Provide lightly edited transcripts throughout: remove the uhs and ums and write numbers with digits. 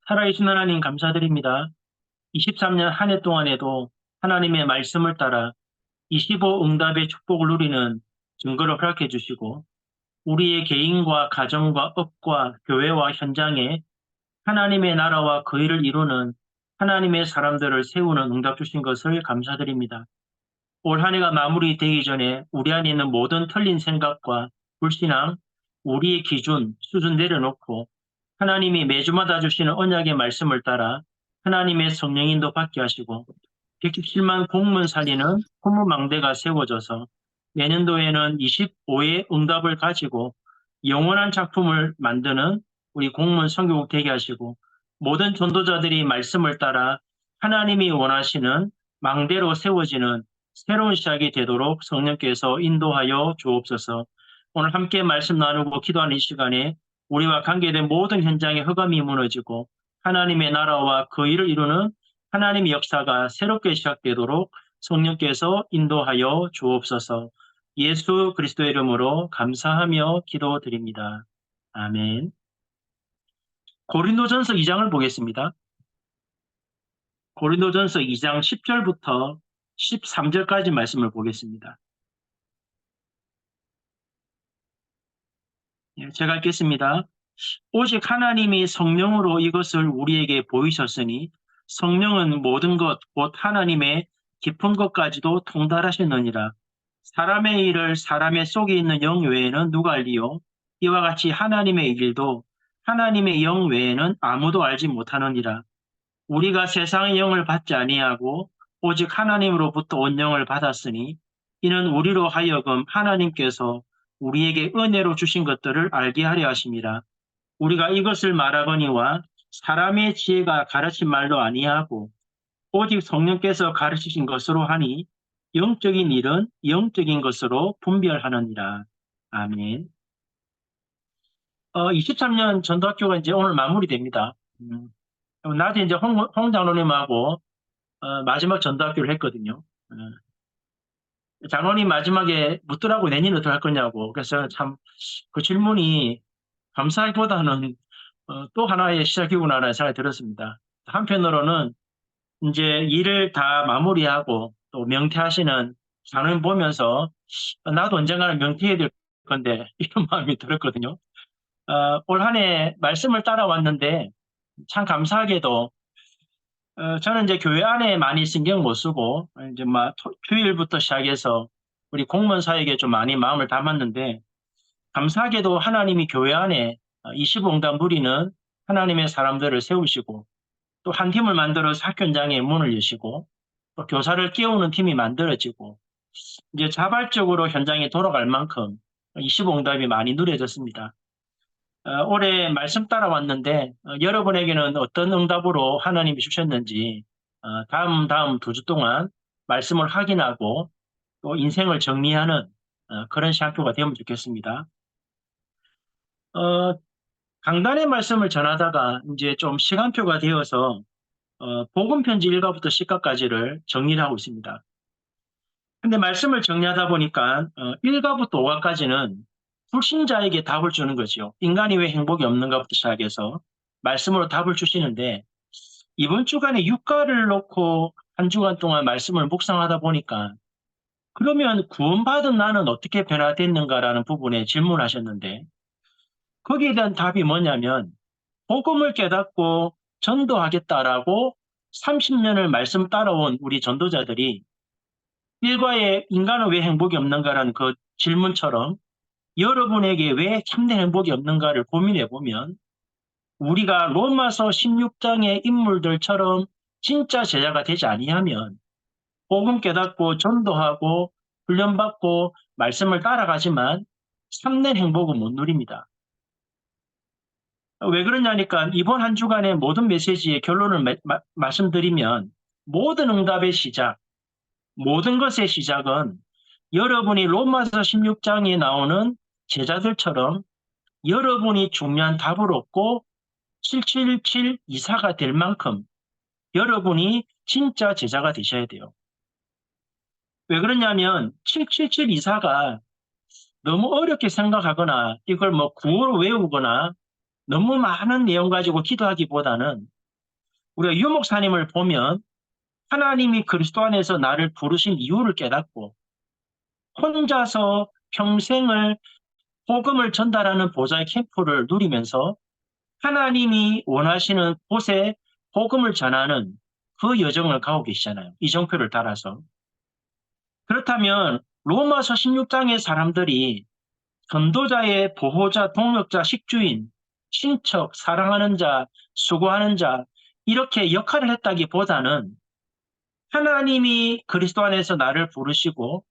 살아계신 하나님 감사드립니다. 23년 한 해 동안에도 하나님의 말씀을 따라 25 응답의 축복을 누리는 증거를 허락해 주시고 우리의 개인과 가정과 업과 교회와 현장에 하나님의 나라와 그 일을 이루는 하나님의 사람들을 세우는 응답 주신 것을 감사드립니다. 올 한 해가 마무리되기 전에 우리 안에 있는 모든 틀린 생각과 불신앙, 우리의 기준, 수준 내려놓고 하나님이 매주마다 주시는 언약의 말씀을 따라 하나님의 성령인도 받게 하시고 117만 공문 살리는 후무망대가 세워져서 내년도에는 25의 응답을 가지고 영원한 작품을 만드는 우리 공문 선교국 되게 하시고 모든 전도자들이 말씀을 따라 하나님이 원하시는 망대로 세워지는 새로운 시작이 되도록 성령께서 인도하여 주옵소서. 오늘 함께 말씀 나누고 기도하는 이 시간에 우리와 관계된 모든 현장의 흑암이 무너지고 하나님의 나라와 그 일을 이루는 하나님의 역사가 새롭게 시작되도록 성령께서 인도하여 주옵소서. 예수 그리스도의 이름으로 감사하며 기도드립니다. 아멘. 고린도전서 2장을 보겠습니다. 고린도전서 2장 10절부터 13절까지 말씀을 보겠습니다. 제가 읽겠습니다. 오직 하나님이 성령으로 이것을 우리에게 보이셨으니 성령은 모든 것, 곧 하나님의 깊은 것까지도 통달하시느니라. 사람의 일을 사람의 속에 있는 영 외에는 누가 알리요? 이와 같이 하나님의 일도 하나님의 영 외에는 아무도 알지 못하느니라. 우리가 세상의 영을 받지 아니하고 오직 하나님으로부터 온 영을 받았으니 이는 우리로 하여금 하나님께서 우리에게 은혜로 주신 것들을 알게 하려 하심이라. 우리가 이것을 말하거니와 사람의 지혜가 가르친 말로 아니하고 오직 성령께서 가르치신 것으로 하니 영적인 일은 영적인 것으로 분별하느니라. 아멘. 23년 전도학교가 이제 오늘 마무리됩니다. 낮에 이제 홍 장로님하고 마지막 전도학교를 했거든요. 장로님 마지막에 묻더라고 내년에 어떻게 할 거냐고. 그래서 참 그 질문이 감사하기보다는 또 하나의 시작이구나라는 생각이 들었습니다. 한편으로는 이제 일을 다 마무리하고 또 명퇴하시는 장로님 보면서 나도 언젠가는 명퇴해야 될 건데 이런 마음이 들었거든요. 올 한 해 말씀을 따라왔는데 참 감사하게도 저는 이제 교회 안에 많이 신경 못 쓰고 이제 막 주일부터 시작해서 우리 공무원 사역에 좀 많이 마음을 담았는데 감사하게도 하나님이 교회 안에 25응답 누리는 하나님의 사람들을 세우시고 또 한 팀을 만들어서 학교 현장에 문을 여시고 또 교사를 깨우는 팀이 만들어지고 이제 자발적으로 현장에 돌아갈 만큼 25응답이 많이 누려졌습니다. 올해 말씀 따라왔는데 여러분에게는 어떤 응답으로 하나님이 주셨는지 다음 두 주 동안 말씀을 확인하고 또 인생을 정리하는 그런 시간표가 되면 좋겠습니다. 강단의 말씀을 전하다가 이제 좀 시간표가 되어서 복음편지 1가부터 10가까지를 정리를 하고 있습니다. 근데 말씀을 정리하다 보니까 1가부터 5가까지는 불신자에게 답을 주는 거죠. 인간이 왜 행복이 없는가부터 시작해서 말씀으로 답을 주시는데 이번 주간에 6가를 놓고 한 주간 동안 말씀을 묵상하다 보니까 그러면 구원받은 나는 어떻게 변화됐는가라는 부분에 질문하셨는데 거기에 대한 답이 뭐냐면 복음을 깨닫고 전도하겠다라고 30년을 말씀 따라온 우리 전도자들이 일과의 인간은 왜 행복이 없는가라는 그 질문처럼 여러분에게 왜 참된 행복이 없는가를 고민해 보면 우리가 로마서 16장의 인물들처럼 진짜 제자가 되지 아니하면 복음 깨닫고 전도하고 훈련받고 말씀을 따라가지만 참된 행복은 못 누립니다. 왜 그러냐니까 이번 한 주간의 모든 메시지의 결론을 말씀드리면 모든 응답의 시작, 모든 것의 시작은 여러분이 로마서 16장에 나오는 제자들처럼 여러분이 중요한 답을 얻고 777 이사가 될 만큼 여러분이 진짜 제자가 되셔야 돼요. 왜 그러냐면 777 이사가 너무 어렵게 생각하거나 이걸 뭐 구호로 외우거나 너무 많은 내용 가지고 기도하기보다는 우리가 유 목사님을 보면 하나님이 그리스도 안에서 나를 부르신 이유를 깨닫고 혼자서 평생을 복음을 전달하는 보좌의 캠프를 누리면서 하나님이 원하시는 곳에 복음을 전하는 그 여정을 가고 계시잖아요. 이정표를 따라서. 그렇다면 로마서 16장의 사람들이 전도자의 보호자, 동역자, 식주인, 친척, 사랑하는 자, 수고하는 자 이렇게 역할을 했다기보다는 하나님이 그리스도 안에서 나를 부르시고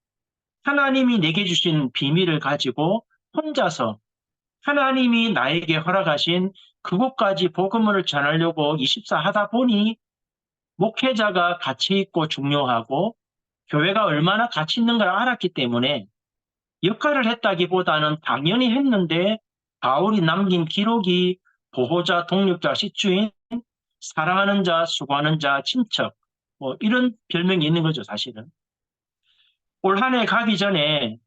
하나님이 내게 주신 비밀을 가지고 혼자서 하나님이 나에게 허락하신 그곳까지 복음을 전하려고 24 하다 보니 목회자가 가치 있고 중요하고 교회가 얼마나 가치 있는 걸 알았기 때문에 역할을 했다기보다는 당연히 했는데 바울이 남긴 기록이 보호자, 동력자, 식주인, 사랑하는 자, 수고하는 자, 친척 뭐 이런 별명이 있는 거죠, 사실은. 올 한 해 가기 전에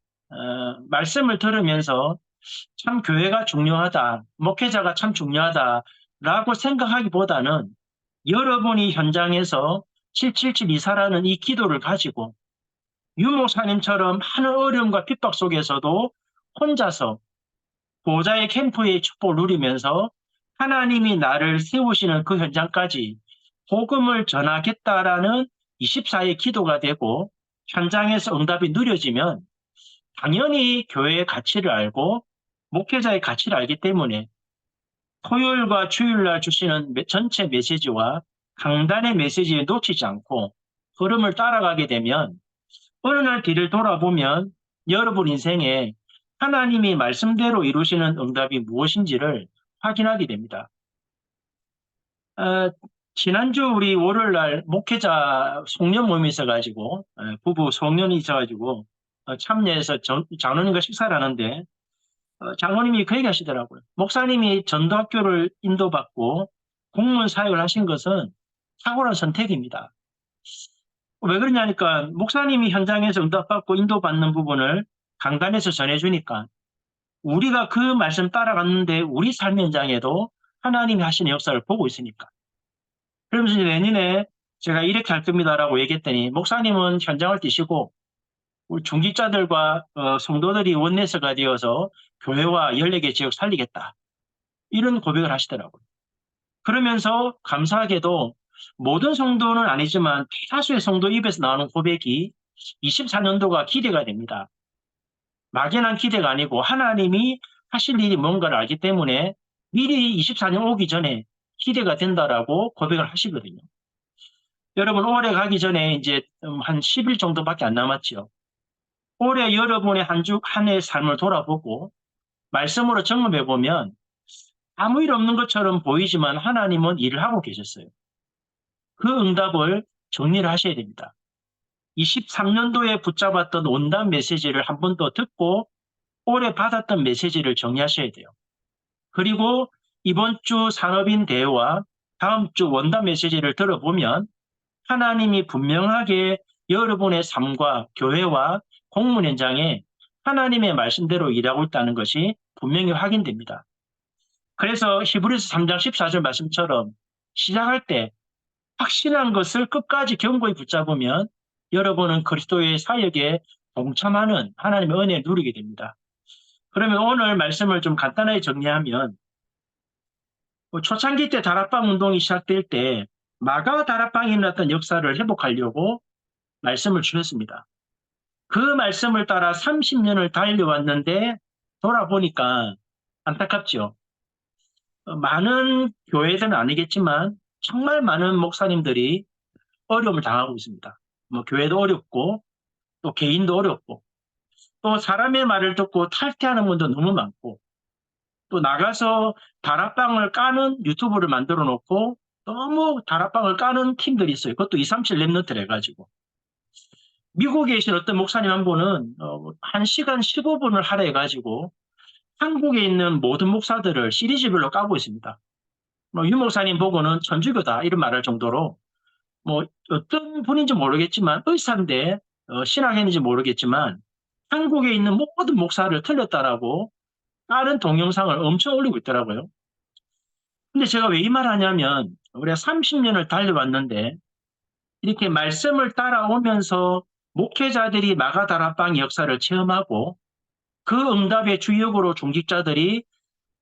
말씀을 들으면서 참 교회가 중요하다, 목회자가 참 중요하다라고 생각하기보다는 여러분이 현장에서 777 이사라는 이 기도를 가지고 유 목사님처럼 많은 어려움과 핍박 속에서도 혼자서 보호자의 캠프의 축복을 누리면서 하나님이 나를 세우시는 그 현장까지 복음을 전하겠다라는 24의 기도가 되고 현장에서 응답이 누려지면 당연히 교회의 가치를 알고 목회자의 가치를 알기 때문에 토요일과 주일날 주시는 전체 메시지와 강단의 메시지를 놓치지 않고 흐름을 따라가게 되면 어느 날 뒤를 돌아보면 여러분 인생에 하나님이 말씀대로 이루시는 응답이 무엇인지를 확인하게 됩니다. 지난주 우리 월요일날 목회자 송년 모임이 있어가지고 부부 송년이 있어가지고 참여해서 장로님과 식사를 하는데 장로님이 그 얘기 하시더라고요. 목사님이 전도학교를 인도받고 공무원 사역을 하신 것은 탁월한 선택입니다. 왜 그러냐니까 목사님이 현장에서 응답받고 인도받는 부분을 강단에서 전해주니까 우리가 그 말씀 따라갔는데 우리 삶 현장에도 하나님이 하시는 역사를 보고 있으니까. 그러면서 이제 내년에 제가 이렇게 할 겁니다라고 얘기했더니 목사님은 현장을 뛰시고 우리 중직자들과 성도들이 원내서가 되어서 교회와 14개 지역 살리겠다. 이런 고백을 하시더라고요. 그러면서 감사하게도 모든 성도는 아니지만 대다수의 성도 입에서 나오는 고백이 24년도가 기대가 됩니다. 막연한 기대가 아니고 하나님이 하실 일이 뭔가를 알기 때문에 미리 24년 오기 전에 기대가 된다라고 고백을 하시거든요. 여러분 올해 가기 전에 이제 한 10일 정도밖에 안 남았죠. 올해 여러분의 한 해의 삶을 돌아보고 말씀으로 점검해 보면 아무 일 없는 것처럼 보이지만 하나님은 일을 하고 계셨어요. 그 응답을 정리를 하셔야 됩니다. 23년도에 붙잡았던 원단 메시지를 한 번 더 듣고 올해 받았던 메시지를 정리하셔야 돼요. 그리고 이번 주 산업인 대회와 다음 주 원단 메시지를 들어보면 하나님이 분명하게 여러분의 삶과 교회와 공문 현장에 하나님의 말씀대로 일하고 있다는 것이 분명히 확인됩니다. 그래서 히브리서 3장 14절 말씀처럼 시작할 때 확신한 것을 끝까지 견고히 붙잡으면 여러분은 그리스도의 사역에 동참하는 하나님의 은혜를 누리게 됩니다. 그러면 오늘 말씀을 좀 간단하게 정리하면 초창기 때 다락방 운동이 시작될 때 마가 다락방에 일어났던 역사를 회복하려고 말씀을 주셨습니다. 그 말씀을 따라 30년을 달려왔는데 돌아보니까 안타깝죠. 많은 교회들은 아니겠지만 정말 많은 목사님들이 어려움을 당하고 있습니다. 뭐 교회도 어렵고 또 개인도 어렵고 또 사람의 말을 듣고 탈퇴하는 분도 너무 많고 또 나가서 다락방을 까는 유튜브를 만들어 놓고 너무 다락방을 까는 팀들이 있어요. 그것도 237 랩런트를 해가지고. 미국에 계신 어떤 목사님 한 분은 1시간 15분을 하라 해가지고 한국에 있는 모든 목사들을 시리즈별로 까고 있습니다. 유 목사님 보고는 천주교다 이런 말할 정도로 뭐 어떤 분인지 모르겠지만 의사인데 신학인인지 모르겠지만 한국에 있는 모든 목사를 틀렸다라고 다른 동영상을 엄청 올리고 있더라고요. 근데 제가 왜 이 말 하냐면 우리가 30년을 달려왔는데 이렇게 말씀을 따라오면서 목회자들이 마가다락방 역사를 체험하고 그 응답의 주역으로 중직자들이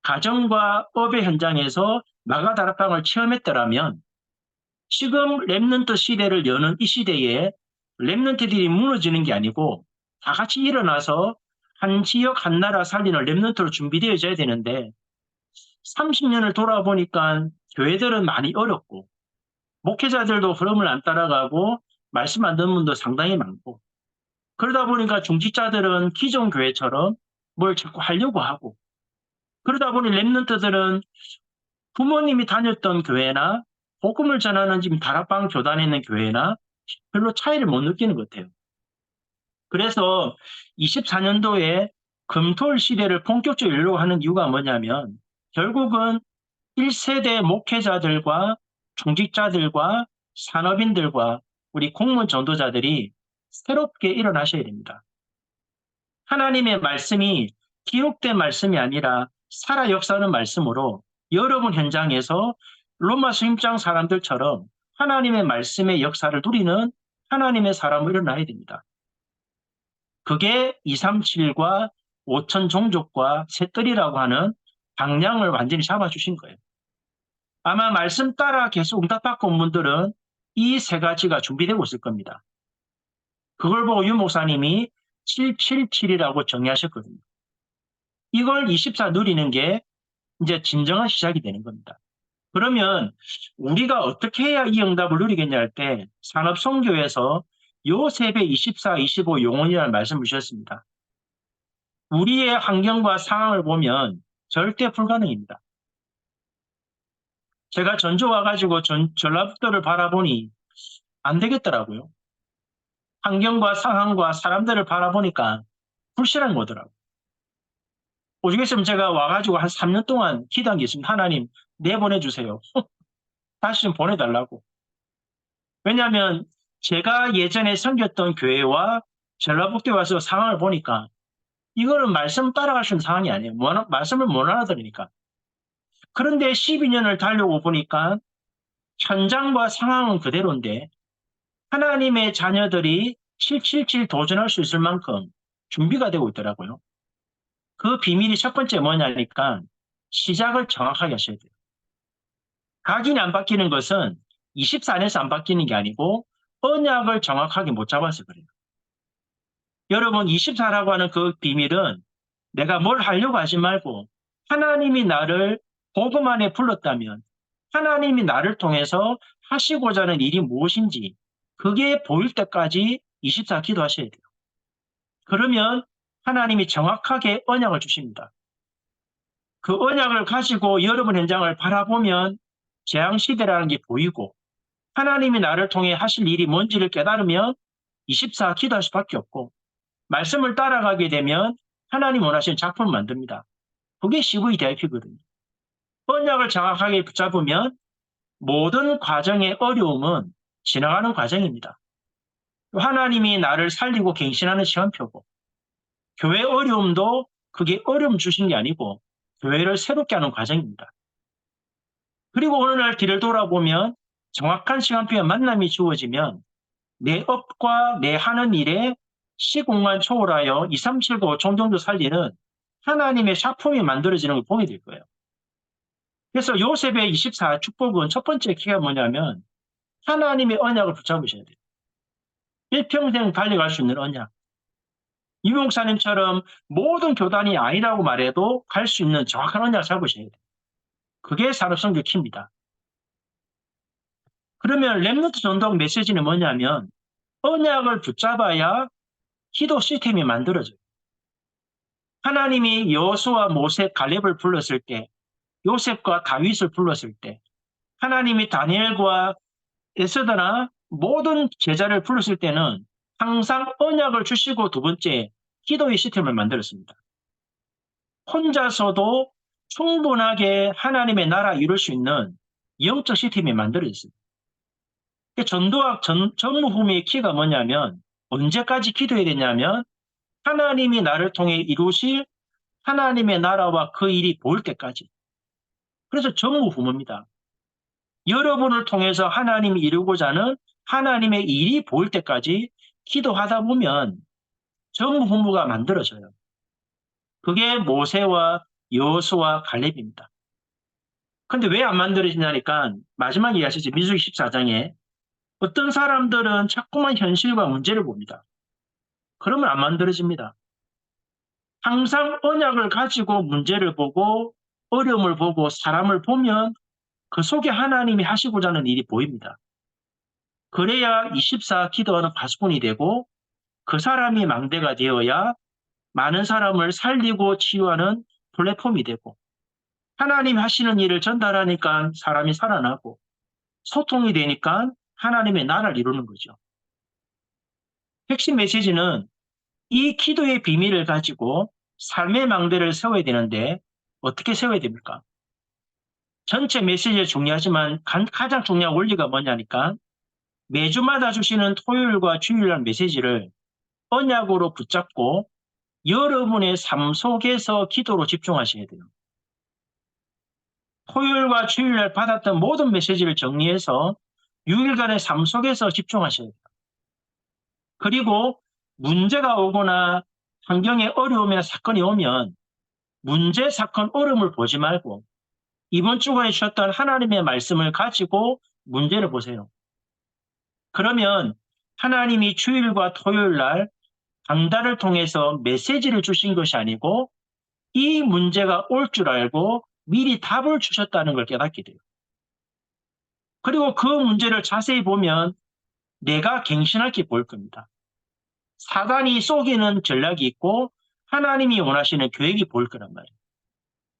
가정과 업의 현장에서 마가다락방을 체험했더라면 지금 렘넌트 시대를 여는 이 시대에 렘넌트들이 무너지는 게 아니고 다 같이 일어나서 한 지역 한 나라 살리는 렘넌트로 준비되어져야 되는데 30년을 돌아보니까 교회들은 많이 어렵고 목회자들도 흐름을 안 따라가고 말씀 안 듣는 분도 상당히 많고 그러다 보니까 중직자들은 기존 교회처럼 뭘 자꾸 하려고 하고 그러다 보니 렘넌트들은 부모님이 다녔던 교회나 복음을 전하는 지금 다락방 교단에 있는 교회나 별로 차이를 못 느끼는 것 같아요. 그래서 24년도에 금토일 시대를 본격적으로 열려고 하는 이유가 뭐냐면 결국은 1세대 목회자들과 중직자들과 산업인들과 우리 공무원 전도자들이 새롭게 일어나셔야 됩니다. 하나님의 말씀이 기록된 말씀이 아니라 살아 역사하는 말씀으로 여러분 현장에서 로마서 1장 사람들처럼 하나님의 말씀의 역사를 누리는 하나님의 사람으로 일어나야 됩니다. 그게 237과 5천 종족과 새뜰이라고 하는 방향을 완전히 잡아주신 거예요. 아마 말씀 따라 계속 응답받고 온 분들은 이 세 가지가 준비되고 있을 겁니다. 그걸 보고 유 목사님이 777이라고 정의하셨거든요. 이걸 24 누리는 게 이제 진정한 시작이 되는 겁니다. 그러면 우리가 어떻게 해야 이 응답을 누리겠냐 할 때 산업선교에서 요셉의 24, 25 용언이라는 말씀을 주셨습니다. 우리의 환경과 상황을 보면 절대 불가능입니다. 제가 전주 와가지고 전라북도를 바라보니 안 되겠더라고요. 환경과 상황과 사람들을 바라보니까 불신한 거더라고요. 오죽했으면 제가 와가지고 한 3년 동안 기도한 게 있습니다. 하나님 내보내주세요. 다시 좀 보내달라고. 왜냐하면 제가 예전에 섬겼던 교회와 전라북도에 와서 상황을 보니까 이거는 말씀 따라갈 수 있는 상황이 아니에요. 말씀을 못 알아들으니까. 그런데 12년을 달려오고 보니까 현장과 상황은 그대로인데 하나님의 자녀들이 777 도전할 수 있을 만큼 준비가 되고 있더라고요. 그 비밀이 첫 번째 뭐냐니까 시작을 정확하게 하셔야 돼요. 각인이 안 바뀌는 것은 24년에서 안 바뀌는 게 아니고 언약을 정확하게 못 잡아서 그래요. 여러분 24라고 하는 그 비밀은 내가 뭘 하려고 하지 말고 하나님이 나를 복음 안에 불렀다면 하나님이 나를 통해서 하시고자 하는 일이 무엇인지 그게 보일 때까지 24 기도하셔야 돼요. 그러면 하나님이 정확하게 언약을 주십니다. 그 언약을 가지고 여러분 현장을 바라보면 재앙시대라는 게 보이고 하나님이 나를 통해 하실 일이 뭔지를 깨달으면 24 기도할 수밖에 없고 말씀을 따라가게 되면 하나님 원하시는 작품을 만듭니다. 그게 CVDIP거든요. 언약을 정확하게 붙잡으면 모든 과정의 어려움은 지나가는 과정입니다. 하나님이 나를 살리고 갱신하는 시간표고 교회 어려움도 그게 어려움 주신 게 아니고 교회를 새롭게 하는 과정입니다. 그리고 어느 날 뒤를 돌아보면 정확한 시간표에 만남이 주어지면 내 업과 내 하는 일에 시공간 초월하여 2, 3, 7, 5종 정도 살리는 하나님의 작품이 만들어지는 걸 보게 될 거예요. 그래서 요셉의 24 축복은 첫 번째 키가 뭐냐면 하나님의 언약을 붙잡으셔야 돼요. 일평생 달려갈 수 있는 언약. 유 목사님처럼 모든 교단이 아니라고 말해도 갈 수 있는 정확한 언약을 잡으셔야 돼요. 그게 산업선교 키입니다. 그러면 렘넌트 전도학 메시지는 뭐냐면 언약을 붙잡아야 기도 시스템이 만들어져요. 하나님이 여호수아, 모세, 갈렙을 불렀을 때 요셉과 다윗을 불렀을 때 하나님이 다니엘과 에스더나 모든 제자를 불렀을 때는 항상 언약을 주시고 두 번째 기도의 시스템을 만들었습니다. 혼자서도 충분하게 하나님의 나라 이룰 수 있는 영적 시스템이 만들어졌습니다. 전도학 전무후무의 키가 뭐냐면 언제까지 기도해야 되냐면 하나님이 나를 통해 이루실 하나님의 나라와 그 일이 보일 때까지. 그래서 전무후무입니다. 여러분을 통해서 하나님이 이루고자 하는 하나님의 일이 보일 때까지 기도하다 보면 전무후무가 만들어져요. 그게 모세와 여호수아 갈렙입니다. 근데 왜 안 만들어지냐니까 마지막 이야기하시죠. 민수기 14장에 어떤 사람들은 자꾸만 현실과 문제를 봅니다. 그러면 안 만들어집니다. 항상 언약을 가지고 문제를 보고 어려움을 보고 사람을 보면 그 속에 하나님이 하시고자 하는 일이 보입니다. 그래야 24 기도하는 파수꾼이 되고 그 사람이 망대가 되어야 많은 사람을 살리고 치유하는 플랫폼이 되고 하나님 하시는 일을 전달하니까 사람이 살아나고 소통이 되니까 하나님의 나라를 이루는 거죠. 핵심 메시지는 이 기도의 비밀을 가지고 삶의 망대를 세워야 되는데 어떻게 세워야 됩니까? 전체 메시지가 중요하지만 가장 중요한 원리가 뭐냐니까 매주마다 주시는 토요일과 주일날 메시지를 언약으로 붙잡고 여러분의 삶 속에서 기도로 집중하셔야 돼요. 토요일과 주일날 받았던 모든 메시지를 정리해서 6일간의 삶 속에서 집중하셔야 돼요. 그리고 문제가 오거나 환경에 어려움이나 사건이 오면 문제, 사건, 어려움을 보지 말고 이번 주간에 주셨던 하나님의 말씀을 가지고 문제를 보세요. 그러면 하나님이 주일과 토요일날 강단을 통해서 메시지를 주신 것이 아니고 이 문제가 올 줄 알고 미리 답을 주셨다는 걸 깨닫게 돼요. 그리고 그 문제를 자세히 보면 내가 갱신하게 보일 겁니다. 사단이 속이는 전략이 있고 하나님이 원하시는 계획이 보일 거란 말이에요.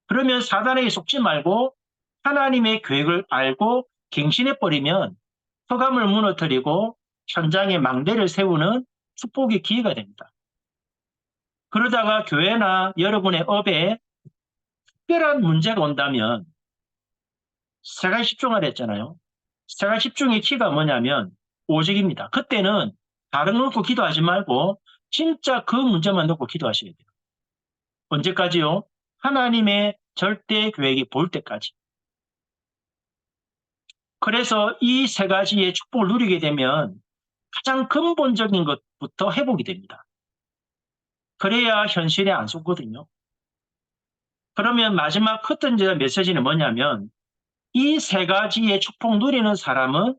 그러면 사단에게 속지 말고 하나님의 계획을 알고 갱신해버리면 허감을 무너뜨리고 현장에 망대를 세우는 축복의 기회가 됩니다. 그러다가 교회나 여러분의 업에 특별한 문제가 온다면 세 가지 집중하라 했잖아요. 세 가지 집중의 키가 뭐냐면 오직입니다. 그때는 다른 거 놓고 기도하지 말고 진짜 그 문제만 놓고 기도하셔야 돼요. 언제까지요? 하나님의 절대 계획이 보일 때까지. 그래서 이 세 가지의 축복을 누리게 되면 가장 근본적인 것부터 회복이 됩니다. 그래야 현실에 안 속거든요. 그러면 마지막 커튼제 메시지는 뭐냐면 이 세 가지의 축복 누리는 사람은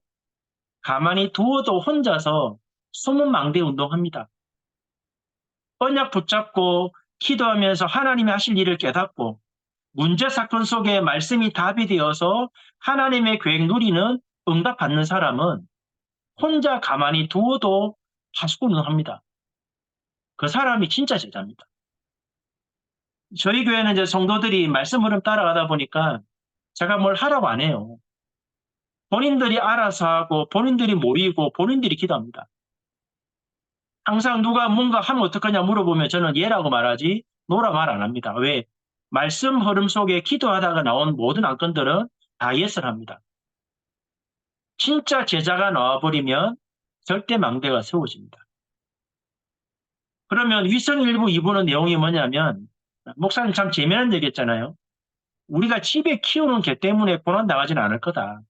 가만히 두어도 혼자서 숨은 망대 운동합니다. 언약 붙잡고 기도하면서 하나님이 하실 일을 깨닫고 문제 사건 속에 말씀이 답이 되어서 하나님의 계획 누리는 응답받는 사람은 혼자 가만히 두어도 파수꾼 운동합니다. 그 사람이 진짜 제자입니다. 저희 교회는 이제 성도들이 말씀 흐름 따라가다 보니까 제가 뭘 하라고 안 해요. 본인들이 알아서 하고 본인들이 모이고 본인들이 기도합니다. 항상 누가 뭔가 하면 어떡하냐 물어보면 저는 예라고 말하지 노라 말 안 합니다. 왜? 말씀 흐름 속에 기도하다가 나온 모든 안건들은 다 예스를 합니다. 진짜 제자가 나와버리면 절대 망대가 세워집니다. 그러면 위선 1부, 2부는 내용이 뭐냐면 목사님 참 재미난 얘기 했잖아요. 우리가 집에 키우는 개 때문에 고난 당하지는 않을 거다.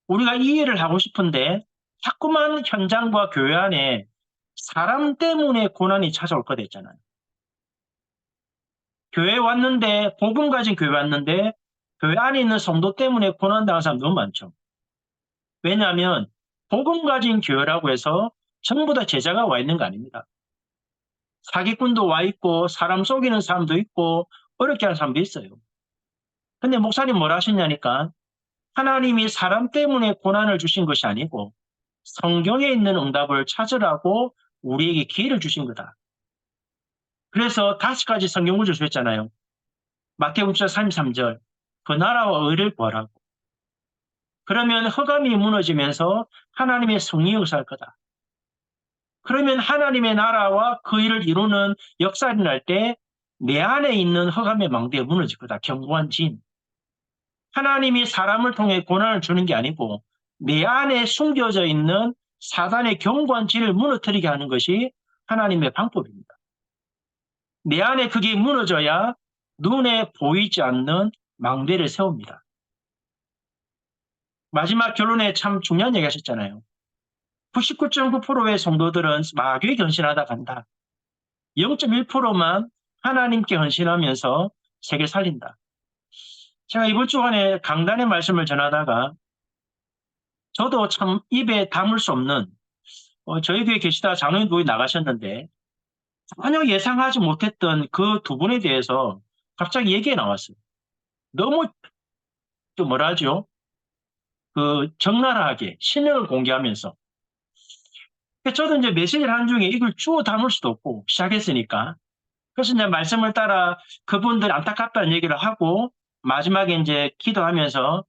우리가 이해를 하고 싶은데 자꾸만 현장과 교회 안에 사람 때문에 고난이 찾아올 거다 했잖아요. 교회 왔는데 복음 가진 교회 왔는데 교회 안에 있는 성도 때문에 고난 당한 사람 너무 많죠. 왜냐하면 복음 가진 교회라고 해서 전부 다 제자가 와 있는 거 아닙니다. 사기꾼도 와 있고 사람 속이는 사람도 있고 어렵게 하는 사람도 있어요. 근데 목사님 뭐라 하셨냐니까 하나님이 사람 때문에 고난을 주신 것이 아니고 성경에 있는 응답을 찾으라고 우리에게 기회를 주신 거다. 그래서 5가지 성경 구절 주셨잖아요. 마태복음 33절 그 나라와 의를 구하라고. 그러면 허감이 무너지면서 하나님의 성령이 역사할 거다. 그러면 하나님의 나라와 그 일을 이루는 역사가 일어날 때 내 안에 있는 허감의 망대가 무너질 거다. 견고한 진. 하나님이 사람을 통해 고난을 주는 게 아니고 내 안에 숨겨져 있는 사단의 견고한 진을 무너뜨리게 하는 것이 하나님의 방법입니다. 내 안에 그게 무너져야 눈에 보이지 않는 망대를 세웁니다. 마지막 결론에 참 중요한 얘기 하셨잖아요. 99.9%의 성도들은 마귀에 헌신하다 간다. 0.1%만 하나님께 헌신하면서 세계 살린다. 제가 이번 주간에 강단의 말씀을 전하다가 저도 참 입에 담을 수 없는 저희 교회 계시다가 장로님 두 분이 나가셨는데 전혀 예상하지 못했던 그 두 분에 대해서 갑자기 얘기가 나왔어요. 너무 좀 뭐라 하죠? 그 적나라하게 신령을 공개하면서 저도 이제 메시지를 하는 중에 이걸 주워 담을 수도 없고 시작했으니까 그래서 이제 말씀을 따라 그분들 안타깝다는 얘기를 하고 마지막에 이제 기도하면서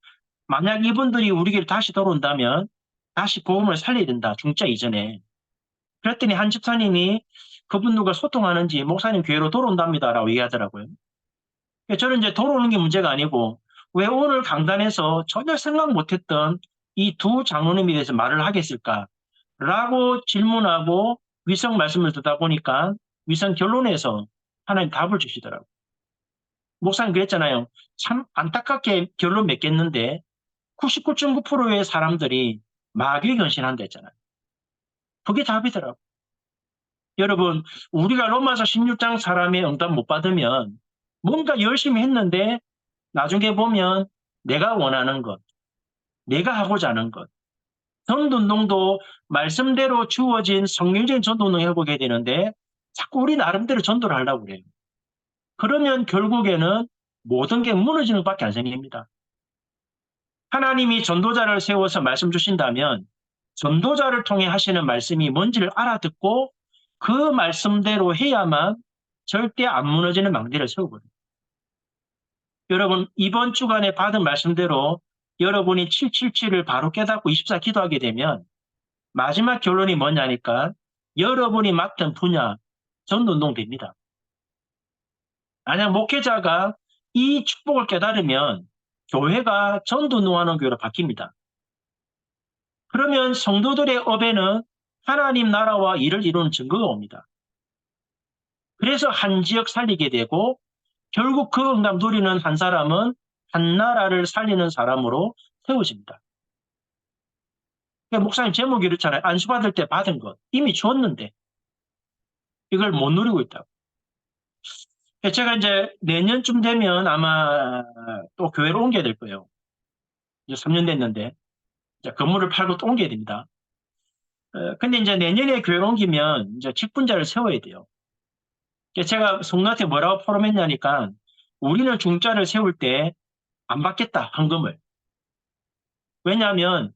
만약 이분들이 우리에게 다시 돌아온다면 다시 복음을 살려야 된다. 중자 이전에. 그랬더니 한 집사님이 그분들과 소통하는지 목사님 교회로 돌아온답니다라고 얘기하더라고요. 저는 이제 돌아오는 게 문제가 아니고 왜 오늘 강단에서 전혀 생각 못했던 이 두 장로님에 대해서 말을 하겠을까라고 질문하고 위성 말씀을 듣다 보니까 위성 결론에서 하나님 답을 주시더라고요. 목사님 그랬잖아요. 참 안타깝게 결론 맺겠는데 99.9%의 사람들이 마귀에 헌신한다 했잖아요. 그게 답이더라고요. 여러분, 우리가 로마서 16장 사람의 응답 못 받으면 뭔가 열심히 했는데 나중에 보면 내가 원하는 것, 내가 하고자 하는 것, 전도운동도 말씀대로 주어진 성경적인 전도운동 해보게 되는데 자꾸 우리 나름대로 전도를 하려고 그래요. 그러면 결국에는 모든 게 무너지는 것밖에 안 생깁니다. 하나님이 전도자를 세워서 말씀 주신다면 전도자를 통해 하시는 말씀이 뭔지를 알아듣고 그 말씀대로 해야만 절대 안 무너지는 망대를 세우거든요. 여러분 이번 주간에 받은 말씀대로 여러분이 777을 바로 깨닫고 24 기도하게 되면 마지막 결론이 뭐냐니까 여러분이 맡은 분야 전도운동 됩니다. 만약 목회자가 이 축복을 깨달으면 교회가 전도운동하는 교회로 바뀝니다. 그러면 성도들의 업에는 하나님 나라와 일을 이루는 증거가 옵니다. 그래서 한 지역 살리게 되고 결국 그 응답 누리는 한 사람은 한 나라를 살리는 사람으로 세워집니다. 그러니까 목사님 제목이 이렇잖아요. 안수받을 때 받은 것. 이미 줬는데 이걸 못 누리고 있다고. 제가 이제 내년쯤 되면 아마 또 교회로 옮겨야 될 거예요. 이제 3년 됐는데 이제 건물을 팔고 또 옮겨야 됩니다. 근데 이제 내년에 교회로 옮기면 이제 직분자를 세워야 돼요. 제가 성도한테 뭐라고 포럼했냐니까 우리는 중자를 세울 때 안 받겠다, 헌금을. 왜냐하면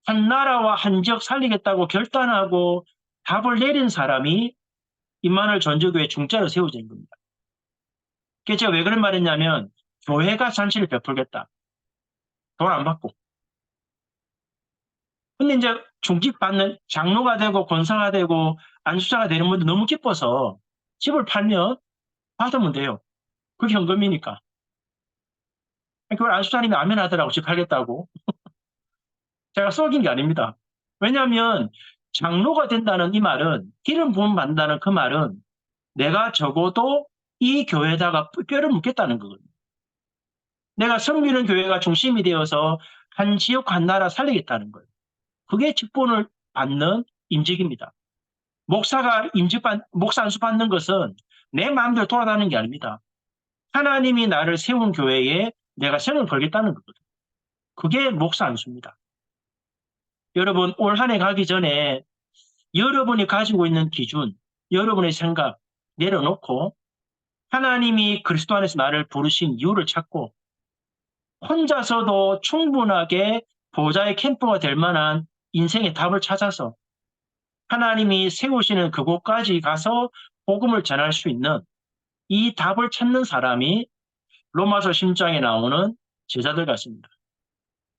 한 나라와 한 지역 살리겠다고 결단하고 답을 내린 사람이 임마누엘 전도교회 중자를 세우자는 겁니다. 그래서 제가 왜 그런 말 했냐면 교회가 잔치를 베풀겠다. 돈 안 받고. 근데 이제 중직받는 장로가 되고 권사가 되고 안수자가 되는 분들 너무 기뻐서 집을 팔면 받으면 돼요. 그게 현금이니까. 그걸 안수자님이 아멘 하더라고 집 팔겠다고. 제가 속인 게 아닙니다. 왜냐하면 장로가 된다는 이 말은 기름 부음 받는다는 그 말은 내가 적어도 이 교회에다가 뼈를 묻겠다는 거거든요. 내가 섬기는 교회가 중심이 되어서 한 지역 한 나라 살리겠다는 거예요. 그게 직분을 받는 임직입니다. 목사 안수 받는 것은 내 마음대로 돌아다니는 게 아닙니다. 하나님이 나를 세운 교회에 내가 생을 걸겠다는 거거든요. 그게 목사 안수입니다. 여러분 올 한 해 가기 전에 여러분이 가지고 있는 기준, 여러분의 생각 내려놓고 하나님이 그리스도 안에서 나를 부르신 이유를 찾고 혼자서도 충분하게 보좌의 캠프가 될 만한 인생의 답을 찾아서 하나님이 세우시는 그곳까지 가서 복음을 전할 수 있는 이 답을 찾는 사람이 로마서 10장에 나오는 제자들 같습니다.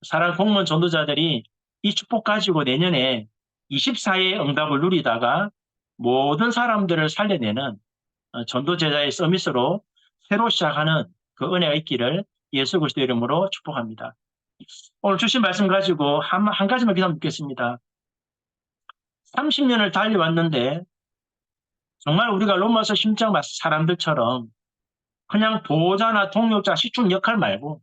사랑 공무원 전도자들이 이 축복 가지고 내년에 24의 응답을 누리다가 모든 사람들을 살려내는 전도 제자의 서밋으로 새로 시작하는 그 은혜가 있기를 예수 그리스도 이름으로 축복합니다. 오늘 주신 말씀 가지고 한 가지만 기도 묻겠습니다. 30년을 달려왔는데 정말 우리가 로마서 10장 사람들처럼 그냥 보호자나 동료자 시중 역할 말고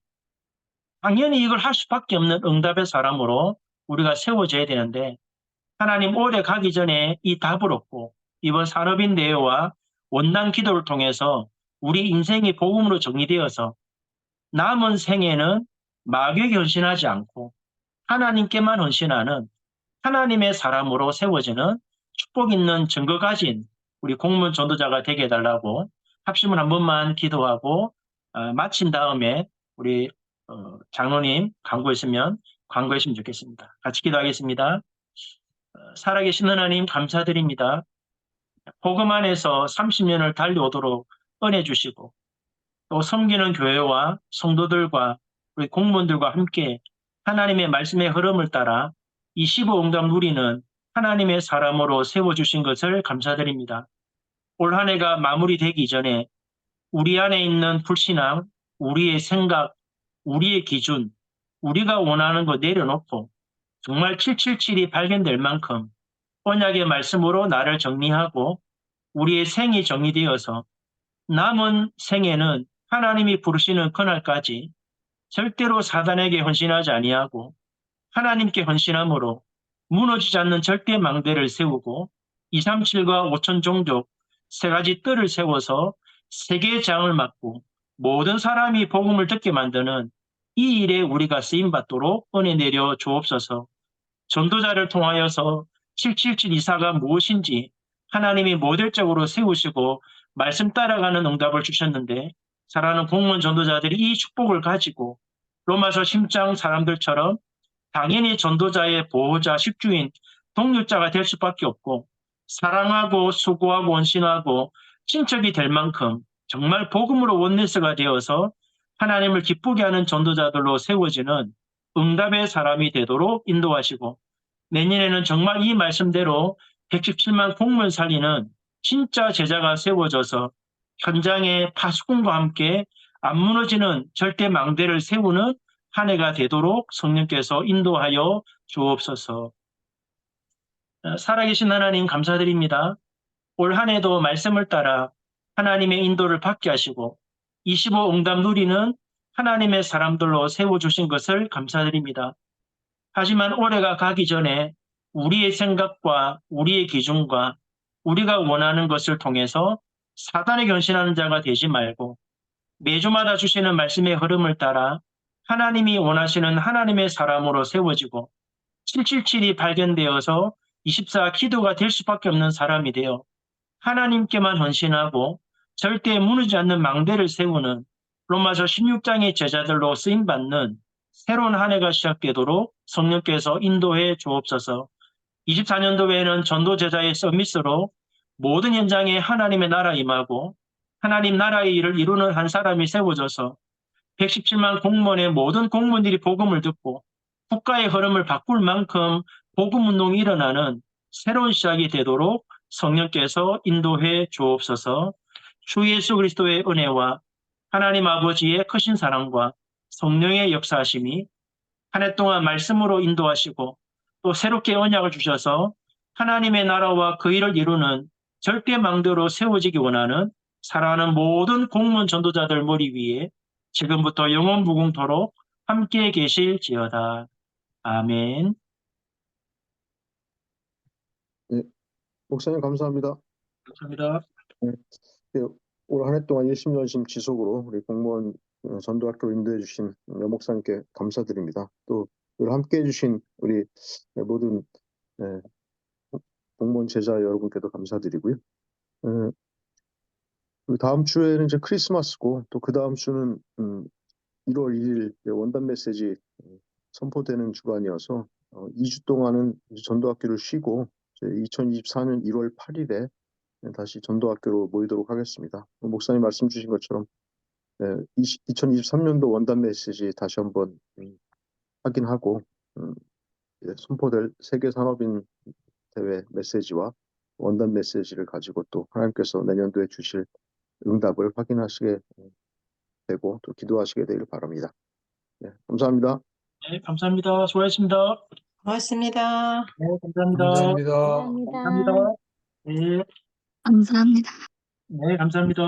당연히 이걸 할 수밖에 없는 응답의 사람으로 우리가 세워져야 되는데 하나님 오래 가기 전에 이 답을 얻고 이번 산업인 대회와 원단 기도를 통해서 우리 인생이 복음으로 정리되어서 남은 생에는 마귀에게 헌신하지 않고 하나님께만 헌신하는 하나님의 사람으로 세워지는 축복 있는 증거 가진 우리 공무원 전도자가 되게 해달라고 합심을 한 번만 기도하고 마친 다음에 우리 장로님 광고했으면 광고했으면 좋겠습니다. 같이 기도하겠습니다. 살아계신 하나님 감사드립니다. 복음 안에서 30년을 달려오도록 은혜 주시고 또 섬기는 교회와 성도들과 우리 공무원들과 함께 하나님의 말씀의 흐름을 따라 25응답 누리는 하나님의 사람으로 세워주신 것을 감사드립니다. 올 한 해가 마무리되기 전에 우리 안에 있는 불신앙, 우리의 생각, 우리의 기준, 우리가 원하는 거 내려놓고 정말 777이 발견될 만큼 언약의 말씀으로 나를 정리하고 우리의 생이 정리되어서 남은 생에는 하나님이 부르시는 그날까지 절대로 사단에게 헌신하지 아니하고 하나님께 헌신함으로 무너지지 않는 절대 망대를 세우고 237과 5천 종족 세 가지 뜰을 세워서 세계의 장을 막고 모든 사람이 복음을 듣게 만드는 이 일에 우리가 쓰임받도록 은혜 내려 주옵소서. 전도자를 통하여서 777 이사가 무엇인지 하나님이 모델적으로 세우시고 말씀 따라가는 응답을 주셨는데 사랑하는 공무원 전도자들이 이 축복을 가지고 로마서 10장 사람들처럼 당연히 전도자의 보호자, 식주인, 동료자가 될 수밖에 없고 사랑하고 수고하고 헌신하고 친척이 될 만큼 정말 복음으로 원내스가 되어서 하나님을 기쁘게 하는 전도자들로 세워지는 응답의 사람이 되도록 인도하시고 내년에는 정말 이 말씀대로 117만 공무원 살리는 진짜 제자가 세워져서 현장의 파수꾼과 함께 안 무너지는 절대 망대를 세우는 한 해가 되도록 성령께서 인도하여 주옵소서. 살아계신 하나님 감사드립니다. 올 한 해도 말씀을 따라 하나님의 인도를 받게 하시고 25응답 누리는 하나님의 사람들로 세워주신 것을 감사드립니다. 하지만 올해가 가기 전에 우리의 생각과 우리의 기준과 우리가 원하는 것을 통해서 사단에 견신하는 자가 되지 말고 매주마다 주시는 말씀의 흐름을 따라 하나님이 원하시는 하나님의 사람으로 세워지고 777이 발견되어서 24 기도가 될 수밖에 없는 사람이 되어 하나님께만 헌신하고 절대 무너지지 않는 망대를 세우는 로마서 16장의 제자들로 쓰임받는 새로운 한 해가 시작되도록 성령께서 인도해 주옵소서. 24년도에는 전도제자의 서밋으로 모든 현장에 하나님의 나라 임하고 하나님 나라의 일을 이루는 한 사람이 세워져서 117만 공무원의 모든 공무원들이 복음을 듣고 국가의 흐름을 바꿀 만큼 복음운동이 일어나는 새로운 시작이 되도록 성령께서 인도해 주옵소서. 주 예수 그리스도의 은혜와 하나님 아버지의 크신 사랑과 성령의 역사하심이 한 해 동안 말씀으로 인도하시고 또 새롭게 언약을 주셔서 하나님의 나라와 그 일을 이루는 절대 망대로 세워지기 원하는 사랑하는 모든 공무원 전도자들 머리 위에 지금부터 영원 무궁토록 함께 계실지어다. 아멘. 네, 목사님 감사합니다. 감사합니다. 네, 올 한 해 동안 일심전심 지속으로 우리 공무원 전도학교 인도해 주신 목사님께 감사드립니다. 또 함께 해주신 우리 모든 공무원 제자 여러분께도 감사드리고요. 다음 주에는 이제 크리스마스고 또 그 다음 주는 1월 2일 원단 메시지 선포되는 주간이어서 2주 동안은 전도학교를 쉬고 2024년 1월 8일에 다시 전도학교로 모이도록 하겠습니다. 목사님 말씀 주신 것처럼 2023년도 원단 메시지 다시 한번 확인하고 선포될 세계산업인 대회 메시지와 원단 메시지를 가지고 또 하나님께서 내년도에 주실 응답을 확인하시게 되고 또 기도하시게 되길 바랍니다. 네, 감사합니다. 네, 감사합니다. 수고하셨습니다. 고맙습니다. 네, 감사합니다. 감사합니다. 감사합니다. 네, 감사합니다. 네, 감사합니다.